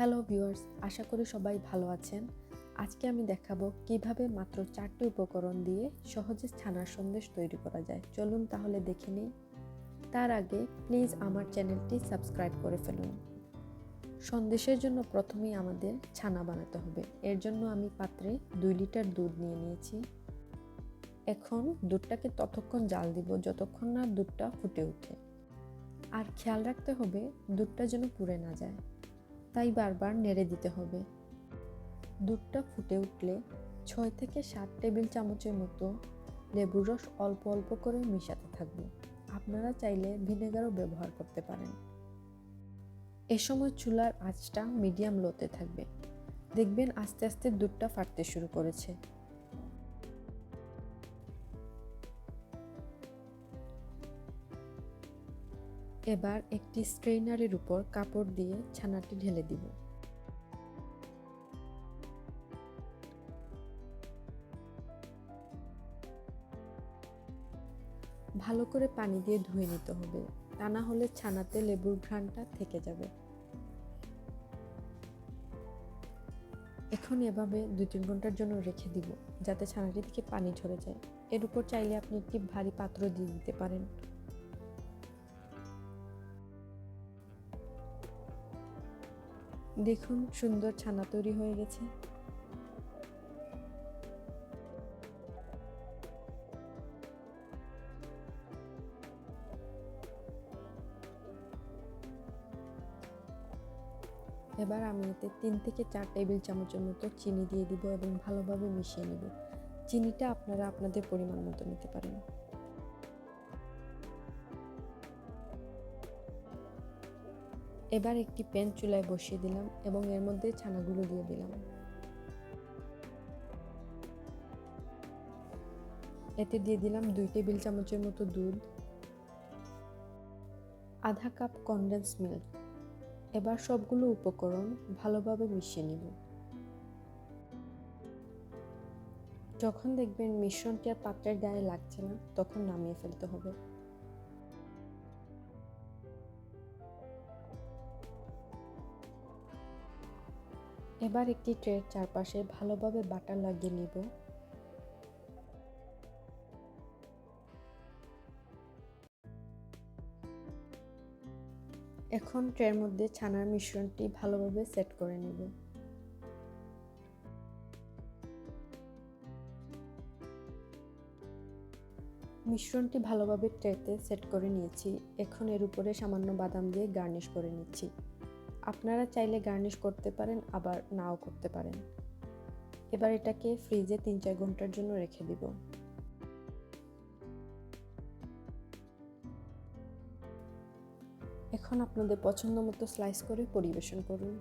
Hello viewers, আশা করি সবাই ভালো আছেন। আজকে আমি দেখাবো কিভাবে মাত্র 4টি উপকরণ দিয়ে সহজে ছানার সন্দেশ তৈরি করা যায়। চলুন তাহলে দেখে নিই। তার আগে প্লিজ আমার চ্যানেলটি সাবস্ক্রাইব করে ফেলুন। সন্দেশের জন্য প্রথমেই আমাদের ছানা বানাতে হবে। এর জন্য আমি পাত্রে 2 লিটার দুধ নিয়ে নিয়েছি। এখন দুধটাকে ততক্ষণ জাল দিব যতক্ষণ না দুধটা ফুটে ওঠে। আর খেয়াল রাখতে হবে দুধটা যেন পুড়ে না যায়, তাই বারবার নেড়ে দিতে হবে। দুধটা ফুটে উঠলে 6 থেকে 7 টেবিল চামচের মতো লেবুর রস অল্প অল্প করে মিশাতে থাকবে। আপনারা চাইলে ভিনেগারও ব্যবহার করতে পারেন। এ সময় চুলার আঁচটা মিডিয়াম লোতে থাকবে। দেখবেন আস্তে আস্তে দুধটা ফাটতে শুরু করেছে। এবার একটি স্ট্রেইনারের উপর কাপড় দিয়ে ছানাটি ঢেলে দিব। ভালো করে পানি দিয়ে ধুয়ে নিতে হবে, তা না হলে ছানাতে লেবুর ঘ্রাণটা থেকে যাবে। এখন এভাবে 2-3 ঘন্টার জন্য রেখে দিব, যাতে ছানাটি থেকে পানি ঝরে যায়। এর উপর চাইলে আপনি একটি ভারী পাত্র দিয়ে দিতে পারেন। দেখুন সুন্দর ছানা তৈরি হয়ে গেছে। এবার আমি এতে 3 থেকে 4 টেবিল চামচের মতো চিনি দিয়ে দিব এবং ভালোভাবে মিশিয়ে নেব। চিনিটা আপনারা আপনাদের পরিমাণ মতো নিতে পারেন। এবার একটি প্যান চুলায় বসিয়ে দিলাম এবং এর মধ্যে ছানাগুলো দিয়ে দিলাম। এতে দিয়ে দিলাম 2 টেবিল চামচের মতো দুধ, আধা কাপ কনডেন্স মিল্ক। এবার সবগুলো উপকরণ ভালোভাবে মিশিয়ে নেব। যখন দেখবেন মিশ্রণটি আর পাত্রের গায়ে লাগছে না, তখন নামিয়ে ফেলতে হবে। এবার একটি ট্রের চারপাশে ভালোভাবে বাটার লাগিয়ে নিব। এখন ট্রের মধ্যে ছানার মিশ্রণটি ভালোভাবে সেট করে নেব। মিশ্রণটি ভালোভাবে ট্রেতে সেট করে নিয়েছি। এখন এর উপরে সামান্য বাদাম দিয়ে গার্নিশ করে নিচ্ছি। আপনারা চাইলে গার্নিশ করতে পারেন, আবার নাও করতে পারেন। এবার এটাকে ফ্রিজে 3-4 ঘন্টার জন্য রেখে দিব। এখন আপনাদের পছন্দ মতো স্লাইস করে পরিবেশন করুন।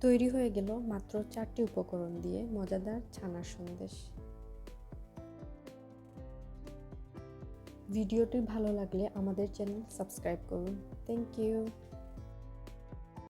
তৈরি হয়ে গেল মাত্র 4টি উপকরণ দিয়ে মজাদার ছানার সন্দেশ। ভিডিওটি ভালো লাগলে আমাদের চ্যানেল সাবস্ক্রাইব করুন। Thank you.